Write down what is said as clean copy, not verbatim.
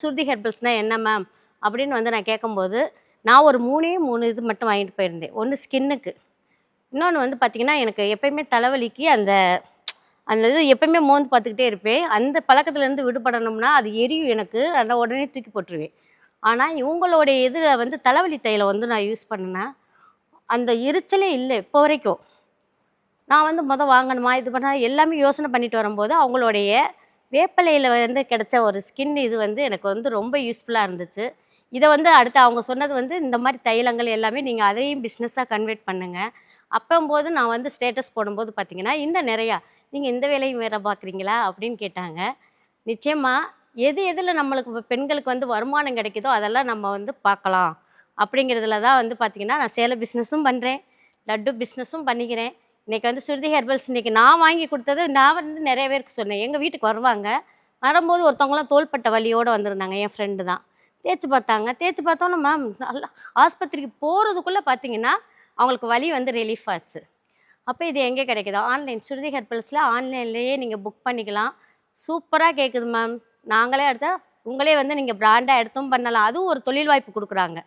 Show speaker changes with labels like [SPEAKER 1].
[SPEAKER 1] சுருதி ஹெர்பல்ஸ்னால் என்ன மேம் அப்படின்னு வந்து நான் கேட்கும்போது, நான் ஒரு 3 இது மட்டும் வாங்கிட்டு போயிருந்தேன். ஒன்று ஸ்கின்னுக்கு, இன்னொன்று வந்து பார்த்திங்கன்னா, எனக்கு எப்பயுமே தலைவலிக்கு அந்த அந்த இது எப்பயுமே மோந்து பார்த்துக்கிட்டே இருப்பேன். அந்த பழக்கத்துலேருந்து விடுபடணும்னா அது எரியும் எனக்கு, அதை உடனே தூக்கி போட்டுருவேன். ஆனால் இவங்களுடைய இதில் வந்து தலைவலி தைலம் வந்து நான் யூஸ் பண்ணேன், அந்த எரிச்சலே இல்லை இப்போ வரைக்கும். நான் வந்து வாங்கணுமா இது பண்ண எல்லாமே யோசனை பண்ணிட்டு வரும்போது அவங்களுடைய வேப்பிலையில் வந்து கிடைச்ச ஒரு ஸ்கின் இது வந்து எனக்கு வந்து ரொம்ப யூஸ்ஃபுல்லாக இருந்துச்சு. இதை வந்து அடுத்து அவங்க சொன்னது வந்து இந்த மாதிரி தைலங்கள் எல்லாமே நீங்கள் அதையும் பிஸ்னஸாக கன்வெர்ட் பண்ணுங்கள். அப்போம்போது நான் வந்து ஸ்டேட்டஸ் போடும்போது பார்த்தீங்கன்னா, இன்னும் நிறையா நீங்கள் இந்த வேலையும் வேறு பார்க்குறீங்களா அப்படின்னு கேட்டாங்க. நிச்சயமாக எது எதில் நம்மளுக்கு இப்போ பெண்களுக்கு வந்து வருமானம் கிடைக்குதோ அதெல்லாம் நம்ம வந்து பார்க்கலாம் அப்படிங்கிறதுல தான் வந்து பார்த்திங்கன்னா, நான் சேலை பிஸ்னஸும் பண்ணுறேன், லட்டு பிஸ்னஸும் பண்ணிக்கிறேன். இன்றைக்கி வந்து சுருதி ஹெர்பல்ஸ் இன்றைக்கி நான் வாங்கி கொடுத்தது நான் வந்து நிறைய பேருக்கு சொன்னேன். எங்கள் வீட்டுக்கு வருவாங்க, வரும்போது ஒருத்தவங்களாம் தோள்பட்ட வலியோடு வந்திருந்தாங்க, என் ஃப்ரெண்டு தான். தேய்ச்சி பார்த்தாங்க, தேய்ச்சி பார்த்தோன்னே மேம் நல்லா ஆஸ்பத்திரிக்கு போகிறதுக்குள்ளே பார்த்தீங்கன்னா அவங்களுக்கு வலி வந்து ரிலீஃப் ஆச்சு. அப்போ இது எங்கே கிடைக்குதோ ஆன்லைன் சுருதி ஹெர்பல்ஸில் ஆன்லைன்லேயே நீங்கள் புக் பண்ணிக்கலாம். சூப்பராக கேட்குது மேம். நாங்களே எடுத்தால் உங்களே வந்து நீங்கள் பிராண்டாக எடுத்தும் பண்ணலாம். அதுவும் ஒரு தொழில் வாய்ப்பு கொடுக்குறாங்க.